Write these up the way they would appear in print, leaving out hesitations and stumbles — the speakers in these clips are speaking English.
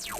Hey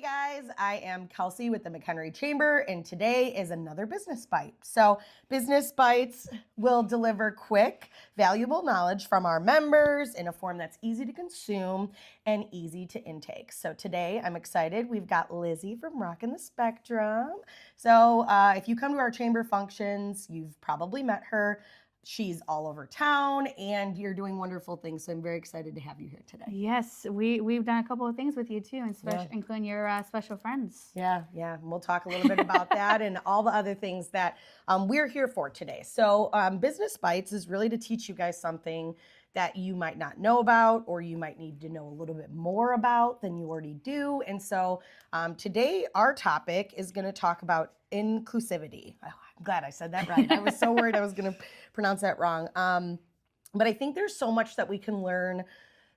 guys, I am Kelsey with the McHenry Chamber, and today is another Business Bite. So, Business Bites will deliver quick, valuable knowledge from our members in a form that's easy to consume and easy to intake. So, today I'm excited. We've got Lizzy from Rockin The Spectrum. So, if you come to our chamber functions, you've probably met her. She's all over town, and you're doing wonderful things. So I'm very excited to have you here today. Yes, we've done a couple of things with you too, and including your special friends. Yeah. And we'll talk a little bit about that and all the other things that we're here for today. So Business Bites is really to teach you guys something that you might not know about, or you might need to know a little bit more about than you already do. And so today our topic is going to talk about inclusivity. Oh, I'm glad I said that right. I was so worried I was going to pronounce that wrong. But I think there's so much that we can learn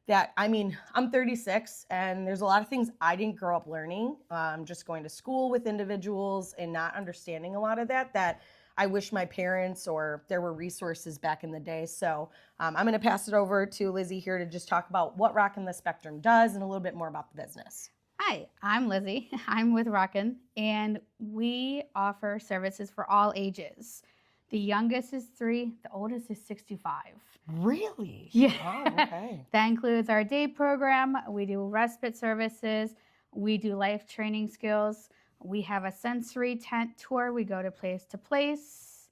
that, I mean, I'm 36 and there's a lot of things I didn't grow up learning, just going to school with individuals and not understanding a lot of that I wish my parents or there were resources back in the day. So I'm going to pass it over to Lizzy here to just talk about what Rockin The Spectrum does and a little bit more about the business. Hi, I'm Lizzy. I'm with Rockin, and we offer services for all ages. The youngest is 3, the oldest is 65. Really? Yeah. Oh, okay. That includes our day program. We do respite services. We do life training skills. We have a sensory tent tour. We go to place.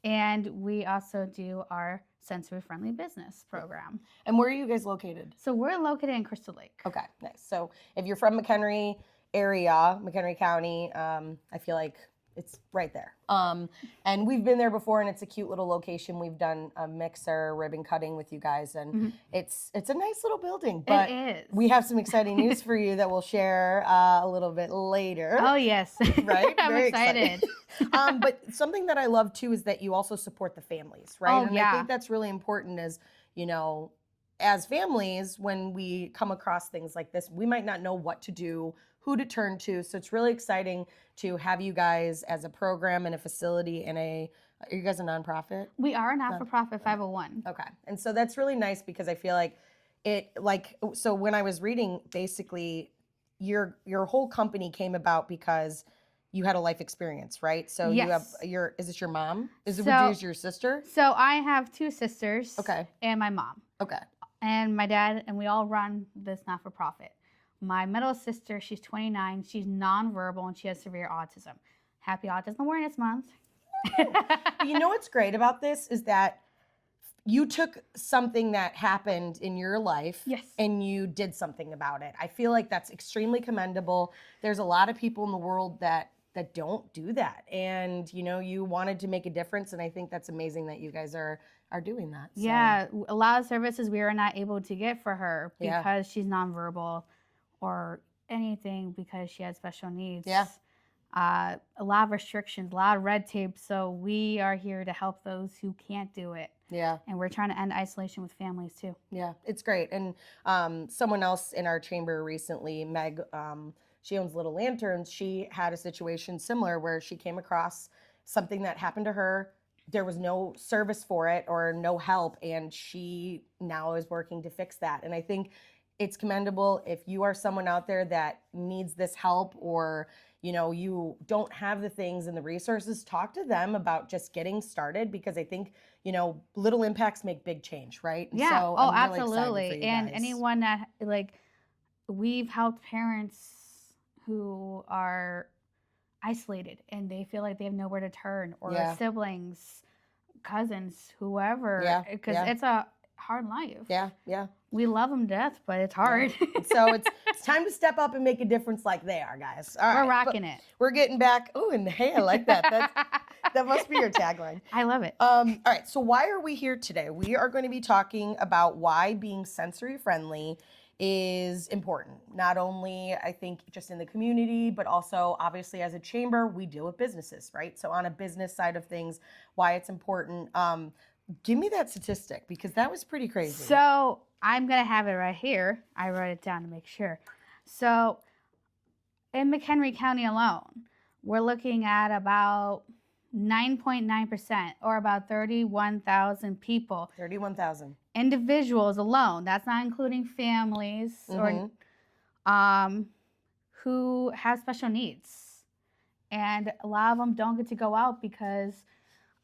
And we also do our sensory friendly business program. And where are you guys located? So we're located in Crystal Lake. Okay, nice. So if you're from McHenry area, McHenry County, I feel like it's right there. And we've been there before, and it's a cute little location. We've done a mixer ribbon cutting with you guys, and it's a nice little building. But it is. We have some exciting news for you that we'll share a little bit later. Oh yes, right? I'm Very excited. But something that I love too is that you also support the families, right? Oh, and yeah. I think that's really important. As you know, as families, when we come across things like this, we might not know what to do, who to turn to. So it's really exciting to have you guys as a program and a facility and are you guys a nonprofit? We are a not-for-profit 501. Okay. And so that's really nice because I feel like so when I was reading, basically your whole company came about because you had a life experience, right? So yes. You have is it your mom? Is it your sister? So I have 2 sisters. Okay. And my mom. Okay. And my dad, and we all run this not-for-profit. My middle sister, she's 29. She's nonverbal and she has severe autism. Happy Autism Awareness Month. You know what's great about this is that you took something that happened in your life and you did something about it. I feel like that's extremely commendable. There's a lot of people in the world that don't do that. And, you wanted to make a difference. And I think that's amazing that you guys are doing that. So. Yeah, a lot of services we are not able to get for her because she's nonverbal or anything because she has special needs. Yeah. A lot of restrictions, a lot of red tape. So we are here to help those who can't do it. Yeah. And we're trying to end isolation with families too. Yeah, it's great. And someone else in our chamber recently, Meg, she owns Little Lanterns. She had a situation similar where she came across something that happened to her. There was no service for it or no help. And she now is working to fix that. And I think it's commendable if you are someone out there that needs this help or you don't have the things and the resources, talk to them about just getting started because I think, little impacts make big change, right? And yeah. So I'm really absolutely. And anyone that we've helped parents who are isolated and they feel like they have nowhere to turn or siblings, cousins, whoever, because it's a hard life. Yeah. We love them to death, but it's hard. Yeah. So it's time to step up and make a difference like they are, guys. All right, we're rocking it. We're getting back. Oh, and hey, I like that. That must be your tagline. I love it. All right, so why are we here today? We are going to be talking about why being sensory friendly is important. Not only, I think, just in the community, but also obviously as a chamber, we deal with businesses, right? So on a business side of things, why it's important. Give me that statistic because that was pretty crazy. So I'm going to have it right here. I wrote it down to make sure. So in McHenry County alone, we're looking at about 9.9%, or about 31,000 people, 31,000. individuals alone. That's not including families or who have special needs. And a lot of them don't get to go out because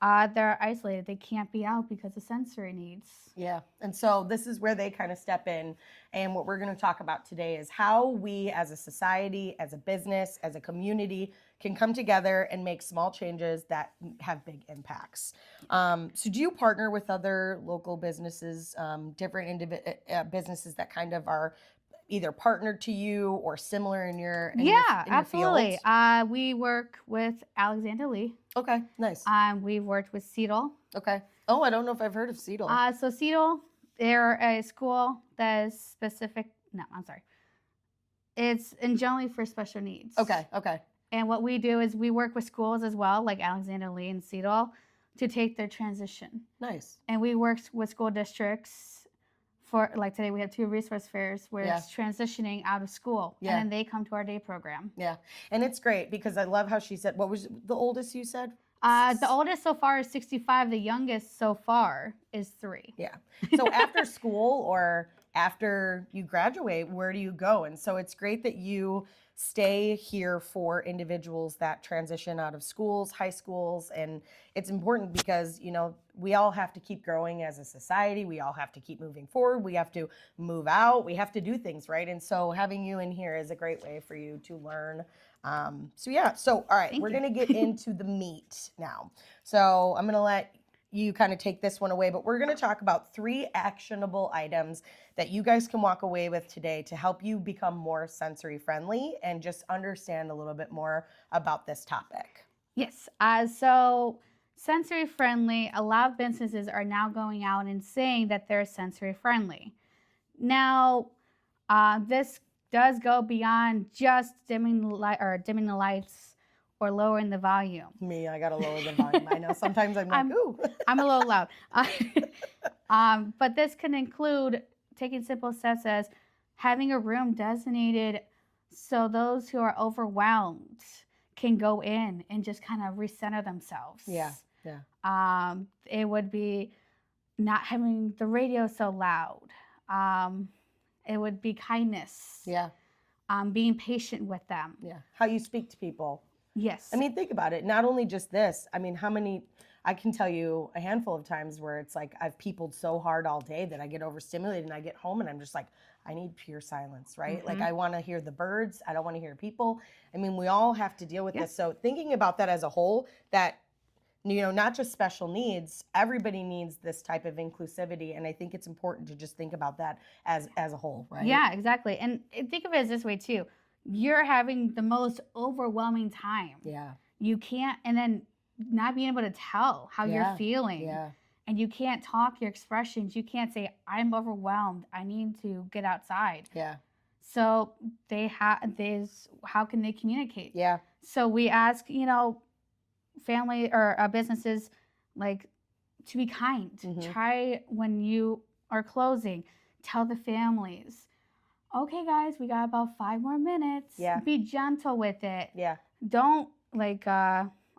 they're isolated. They can't be out because of sensory needs. Yeah. And so this is where they kind of step in. And what we're going to talk about today is how we as a society, as a business, as a community can come together and make small changes that have big impacts. So do you partner with other local businesses, different businesses that kind of are either partnered to you or similar in your absolutely. field? We work with Alexander Lee. Okay, nice. We've worked with Seattle. Okay. Oh, I don't know if I've heard of Seattle. So Seattle, they're a school that is specific. No, I'm sorry. It's generally for special needs. Okay. And what we do is we work with schools as well, like Alexander Lee and Seattle, to take their transition. Nice. And we work with school districts. For like today, we have 2 resource fairs where it's transitioning out of school, and then they come to our day program. Yeah, and it's great because I love how she said. What was the oldest you said? The oldest so far is 65. The youngest so far is 3. Yeah. So after school or after you graduate, where do you go? And so it's great that you stay here for individuals that transition out of schools, high schools, and it's important because, you know, we all have to keep growing as a society. We all have to keep moving forward. We have to move out. We have to do things, right? And so having you in here is a great way for you to learn. So all right, we're going to get into the meat now. So I'm going to let you kind of take this one away, but we're going to talk about 3 actionable items that you guys can walk away with today to help you become more sensory friendly and just understand a little bit more about this topic. Yes. So sensory friendly, a lot of businesses are now going out and saying that they're sensory friendly. Now, this does go beyond just dimming the lights or lowering the volume. Me, I gotta lower the volume. I know sometimes I'm like, ooh. I'm a little loud. But this can include taking simple steps as having a room designated so those who are overwhelmed can go in and just kind of recenter themselves. Yeah. It would be not having the radio so loud. It would be kindness. Yeah. Being patient with them. Yeah. How you speak to people. Yes. I mean, think about it. Not only just this. I mean, I can tell you a handful of times where it's like I've peopled so hard all day that I get overstimulated and I get home and I'm just like, I need pure silence, right? Mm-hmm. Like I want to hear the birds. I don't want to hear people. I mean, we all have to deal with this. So thinking about that as a whole, that, you know, not just special needs, everybody needs this type of inclusivity. And I think it's important to just think about that as a whole, right? Yeah, exactly. And think of it as this way too. You're having the most overwhelming time. Yeah. You can't, and then not being able to tell how you're feeling. Yeah. And you can't talk your expressions. You can't say, I'm overwhelmed. I need to get outside. Yeah. So how can they communicate? Yeah. So we ask, family or businesses like to be kind. Mm-hmm. Try when you are closing, tell the families, okay guys, we got about 5 more minutes. Yeah. Be gentle with it. Yeah. Don't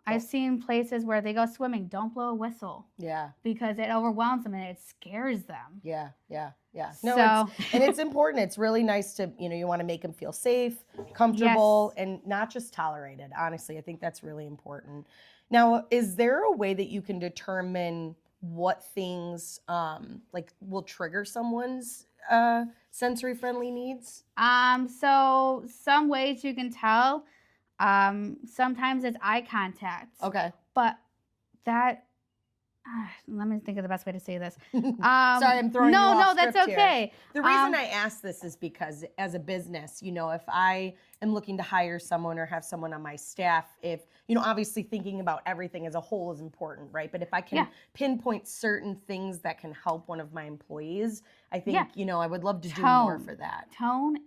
I've seen places where they go swimming, don't blow a whistle. Yeah. Because it overwhelms them and it scares them. Yeah. No, it's important. It's really nice to, you want to make them feel safe, comfortable, and not just tolerated. Honestly, I think that's really important. Now, is there a way that you can determine what things will trigger someone's sensory friendly needs? So some ways you can tell. Sometimes it's eye contact. Okay. But that, let me think of the best way to say this. Sorry, I'm throwing you off No, that's okay. Here. The reason I ask this is because as a business, if I am looking to hire someone or have someone on my staff, if, obviously thinking about everything as a whole is important, right? But if I can pinpoint certain things that can help one of my employees, I think, I would love to do more for that. Tone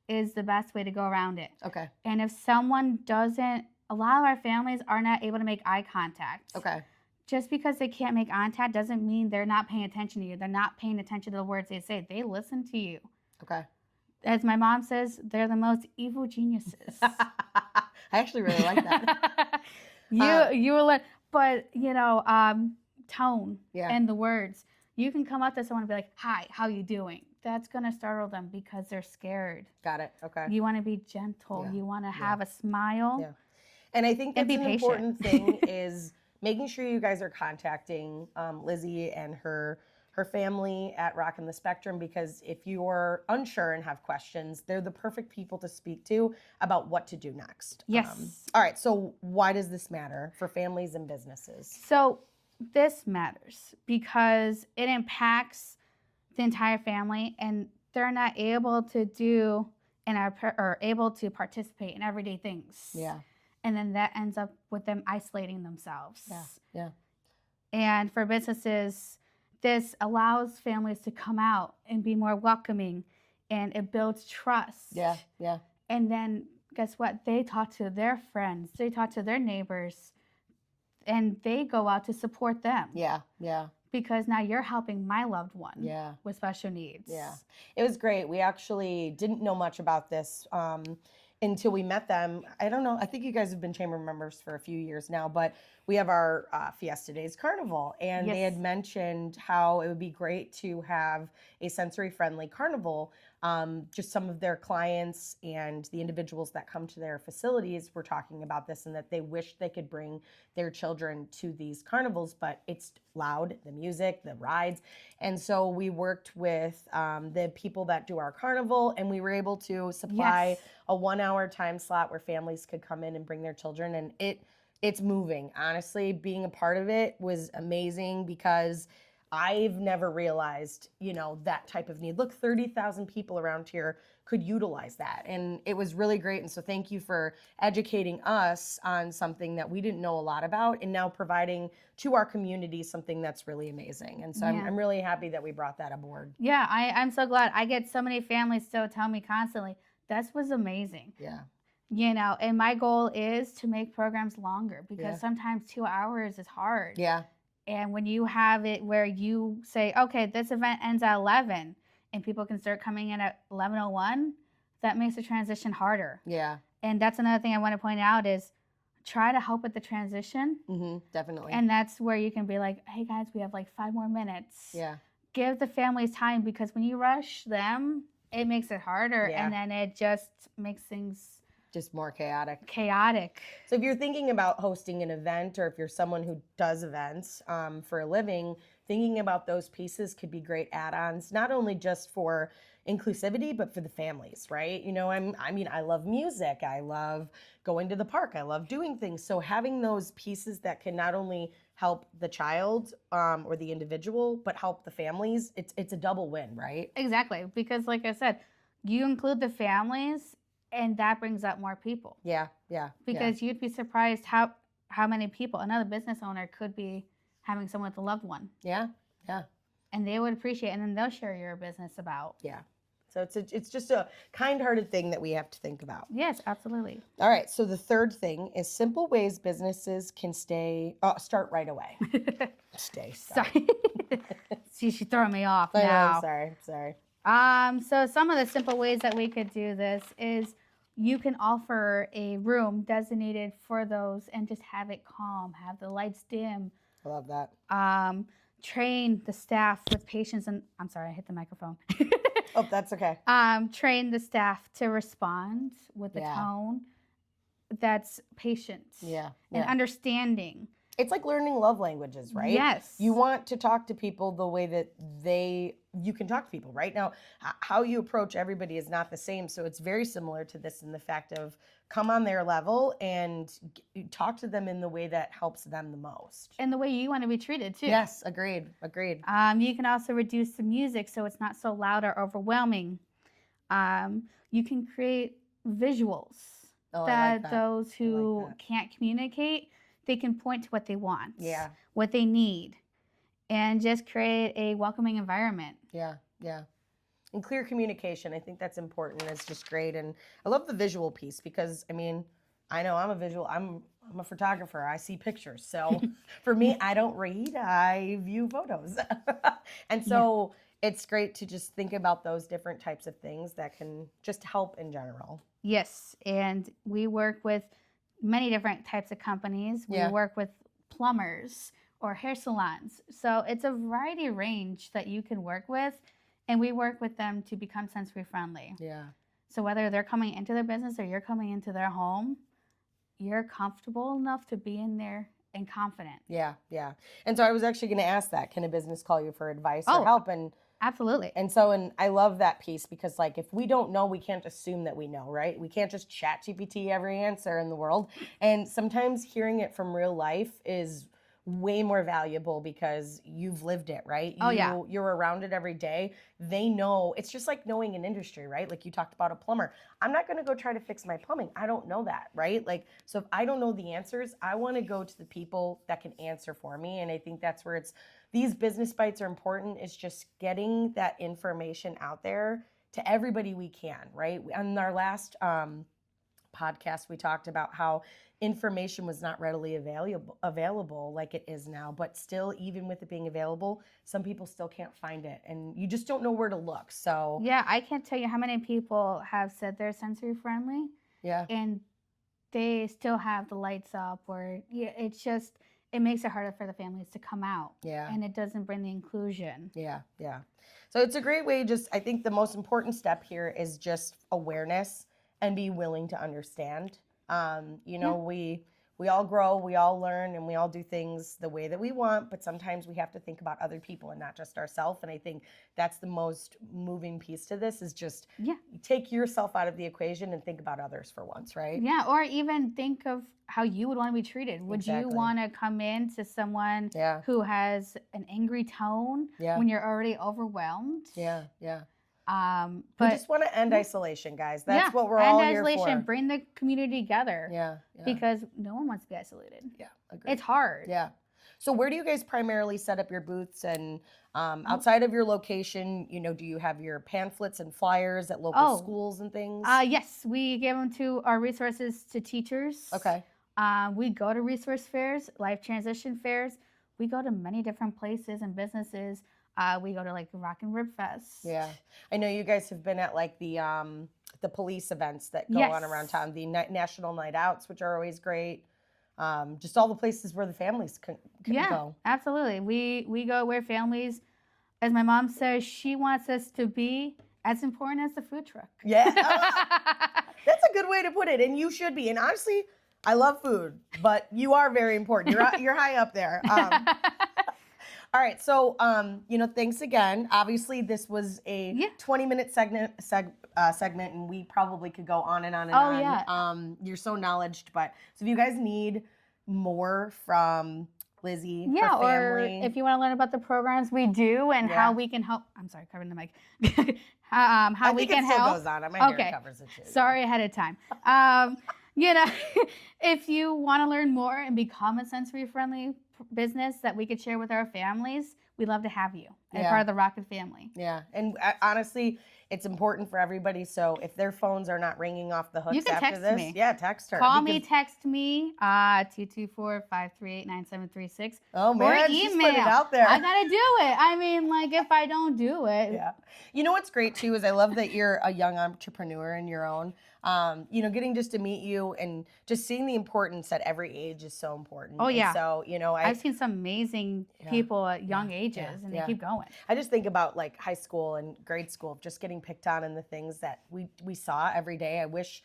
is the best way to go around it. Okay. And if someone doesn't, a lot of our families are not able to make eye contact. Okay. Just because they can't make eye contact doesn't mean they're not paying attention to you. They're not paying attention to the words they say. They listen to you. Okay. As my mom says, they're the most evil geniuses. I actually really like that. You will learn. But, tone Yeah. and the words. You can come up to someone and be like, "Hi, how you doing?" That's going to startle them because they're scared. Got it. Okay. You want to be gentle. Yeah. You want to Yeah. have a smile. Yeah. And I think And that's be an patient. important thing is making sure you guys are contacting Lizzy and her family at Rockin The Spectrum, because if you're unsure and have questions, they're the perfect people to speak to about what to do next. Yes. All right. So why does this matter for families and businesses? So this matters because it impacts the entire family, and they're not able to do or able to participate in everyday things. Yeah. And then that ends up with them isolating themselves. Yeah. Yeah. And for businesses, this allows families to come out and be more welcoming, and it builds trust. Yeah. Yeah. And then guess what? They talk to their friends, they talk to their neighbors, and they go out to support them. Yeah. Yeah. Because now you're helping my loved one. Yeah. With special needs. Yeah. It was great. We actually didn't know much about this until we met them. I don't know. I think you guys have been chamber members for a few years now, but we have our Fiesta Days Carnival, and they had mentioned how it would be great to have a sensory-friendly carnival. Just some of their clients and the individuals that come to their facilities were talking about this, and that they wish they could bring their children to these carnivals, but it's loud, the music, the rides. And so we worked with the people that do our carnival, and we were able to supply a 1-hour time slot where families could come in and bring their children. And it's moving. Honestly, being a part of it was amazing, because I've never realized, that type of need. Look, 30,000 people around here could utilize that. And it was really great. And so thank you for educating us on something that we didn't know a lot about, and now providing to our community something that's really amazing. And so I'm really happy that we brought that aboard. Yeah, I'm so glad. I get so many families still tell me constantly, "That was amazing." Yeah. And my goal is to make programs longer, because sometimes 2 hours is hard. Yeah. And when you have it where you say, okay, this event ends at 11 and people can start coming in at 11:01, that makes the transition harder. Yeah. And that's another thing I want to point out is try to help with the transition. Mm-hmm. Definitely. And that's where you can be like, hey guys, we have like 5 more minutes. Yeah. Give the families time, because when you rush them, it makes it harder. Yeah. And then it just makes things just more chaotic. So if you're thinking about hosting an event, or if you're someone who does events for a living, thinking about those pieces could be great add-ons, not only just for inclusivity, but for the families, right? I love music. I love going to the park. I love doing things. So having those pieces that can not only help the child or the individual, but help the families, it's a double win, right? Exactly. Because like I said, you include the families, and that brings up more people. Yeah, yeah. Because you'd be surprised how many people, another business owner could be having someone with a loved one. Yeah, yeah. And they would appreciate it, and then they'll share your business about. Yeah. So it's just a kind-hearted thing that we have to think about. Yes, absolutely. All right. So the third thing is simple ways businesses can start right away. Sorry. See, she's throwing me off I now. know, sorry. So some of the simple ways that we could do this is you can offer a room designated for those and just have it calm, have the lights dim. I love that. Train the staff with patience and I'm sorry, I hit the microphone. Oh, that's okay. Train the staff to respond with a tone that's patient and understanding. It's like learning love languages, right? Yes. You want to talk to people the way that you can talk to people, right? Now, how you approach everybody is not the same. So it's very similar to this in the fact of come on their level and talk to them in the way that helps them the most. And the way you want to be treated, too. Yes, agreed. You can also reduce the music so it's not so loud or overwhelming. You can create visuals that those who can't communicate, they can point to what they want, what they need, and just create a welcoming environment. Yeah. And clear communication, I think that's important. It's just great. And I love the visual piece because, I know I'm a photographer. I see pictures. So for me, I don't read, I view photos. And so it's great to just think about those different types of things that can just help in general. Yes. And we work with many different types of companies. We work with plumbers or hair salons. So it's a variety range that you can work with, and we work with them to become sensory friendly. Yeah. So whether they're coming into their business or you're coming into their home, you're comfortable enough to be in there and confident. Yeah, yeah. And so I was actually going to ask that, can a business call you for advice or Oh, help? And absolutely. And so, and I love that piece because, like, if we don't know, we can't assume that we know, right? We can't just chat GPT every answer in the world. And sometimes hearing it from real life is way more valuable because you've lived it, right? Oh, yeah. You're around it every day. They know. It's just like knowing an industry, right? Like you talked about a plumber. I'm not going to go try to fix my plumbing. I don't know that, right? Like, so if I don't know the answers, I want to go to the people that can answer for me. And I think that's where these business bites are important. Is just getting that information out there to everybody we can, right? On our last podcast, we talked about how information was not readily available like it is now, but still, even with it being available, some people still can't find it, and you just don't know where to look. So yeah, I can't tell you how many people have said they're sensory friendly, yeah, and they still have the lights up, or it's just, it makes it harder for the families to come out. Yeah. And it doesn't bring the inclusion. Yeah, yeah. So it's a great way. I think the most important step here is just awareness and be willing to understand. We all grow, we all learn, and we all do things the way that we want, but sometimes we have to think about other people and not just ourselves. And I think that's the most moving piece to this, is just take yourself out of the equation and think about others for once, right? Yeah, or even think of how you would want to be treated. Would you want to come in to someone who has an angry tone when you're already overwhelmed? Yeah, yeah. But we just want to end isolation, guys. That's what we're all here for. End isolation, bring the community together. Yeah. Because no one wants to be isolated. Yeah, agreed. It's hard. Yeah. So where do you guys primarily set up your booths? And outside of your location, do you have your pamphlets and flyers at local schools and things? Yes, we give them to our resources to teachers. Okay. We go to resource fairs, life transition fairs. We go to many different places and businesses. We go to like Rockin Rib Fest. Yeah, I know you guys have been at like the police events that go on around town, the national night outs, which are always great. Just all the places where the families can go. Yeah, absolutely. We go where families, as my mom says, she wants us to be as important as the food truck. Yeah, that's a good way to put it, and you should be. And honestly, I love food, but you are very important. You're high up there. All right, so thanks again. Obviously, this was a 20-minute segment, and we probably could go on and on and on. Yeah. You're so knowledgeable, but so if you guys need more from Lizzy, her or family, if you want to learn about the programs we do and how we can help. I'm sorry, covering the mic. How we can help. It still goes on. My hair covers it too. Sorry ahead of time. If you want to learn more and become a sensory friendly business that we could share with our families, we'd love to have you as part of the Rockin family. Yeah, and honestly, it's important for everybody. So if their phones are not ringing off the hooks you can after text this, me. Text her. Call me, text me, 224-538-9736. Oh man, or email. She's put it out there. I gotta do it. I mean, like if I don't do it. Yeah. You know what's great too is I love that you're a young entrepreneur in your own. Getting just to meet you and just seeing the importance at every age is so important. Oh yeah. And so I've seen some amazing people at young ages, and they keep going. I just think about like high school and grade school, just getting picked on and the things that we saw every day. I wish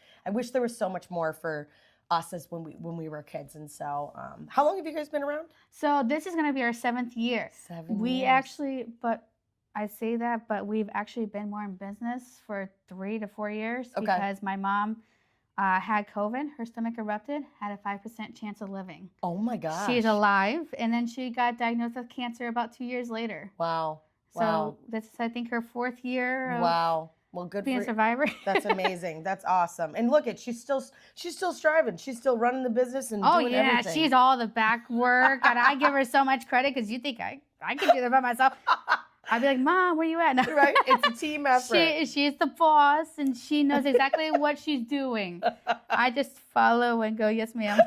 there was so much more for us as when we were kids. And so, how long have you guys been around? So this is going to be our 7th year. 7 We years. actually, but I say that, but we've actually been more in business for 3 to 4 years because my mom had COVID, her stomach erupted, had a 5% chance of living. Oh my gosh. She's alive, and then she got diagnosed with cancer about 2 years later. Wow. So this is, I think, her 4th year of Well, good being for a survivor. That's amazing. That's awesome. And look she's still striving. She's still running the business and doing everything. She's all the back work, and I give her so much credit because you think I can do that by myself. I'd be like, Mom, where you at? Right? It's a team effort. She's the boss, and she knows exactly what she's doing. I just follow and go, yes, ma'am.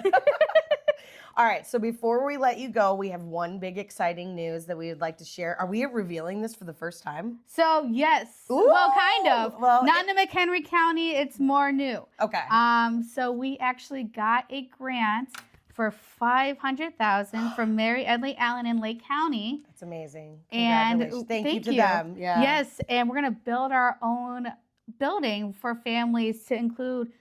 All right, so before we let you go, we have one big exciting news that we would like to share. Are we revealing this for the first time? So, yes. Ooh! Well, kind of. Well, not in the McHenry County. It's more new. Okay. So we actually got a grant for $500,000 from Mary Edley Allen in Lake County. That's amazing. And Congratulations. Thank you to them. Yeah. Yes, and we're going to build our own building for families to include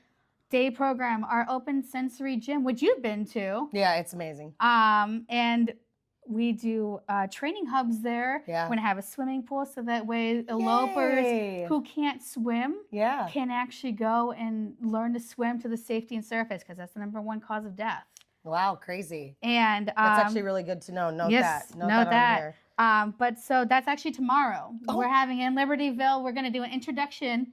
day program, our open sensory gym, which you've been to. Yeah, it's amazing. And we do training hubs there. Yeah. We're going to have a swimming pool so that way elopers Yay. who can't swim Yeah. can actually go and learn to swim to the safety and surface, because that's the #1 cause of death. Wow, crazy. And that's actually really good to know. Note yes, that. note that. On here. But so that's actually tomorrow. Oh. We're having in Libertyville, we're going to do an introduction,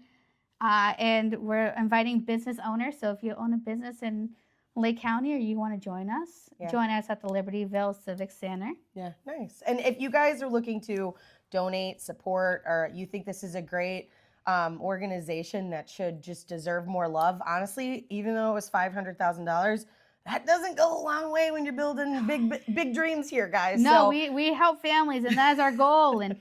and we're inviting business owners. So if you own a business in Lake County or you want to join us, join us at the Libertyville Civic Center. Yeah, nice. And if you guys are looking to donate, support, or you think this is a great organization that should just deserve more love, honestly, even though it was $500,000, that doesn't go a long way when you're building big dreams here, guys. No, so, we help families, and that's our goal. And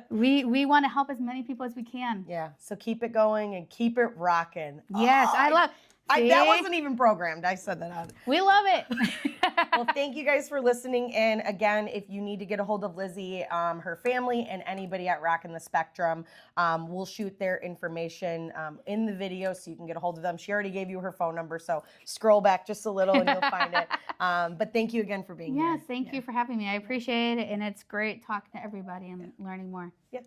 we want to help as many people as we can. Yeah, so keep it going and keep it rocking. Yes, I love that wasn't even programmed. I said that out. We love it. Well, thank you guys for listening. And again, if you need to get a hold of Lizzy, her family, and anybody at Rockin The Spectrum, we'll shoot their information in the video so you can get a hold of them. She already gave you her phone number, so scroll back just a little and you'll find it. But thank you again for being here. Yes, thank you for having me. I appreciate it, and it's great talking to everybody and learning more. Yep.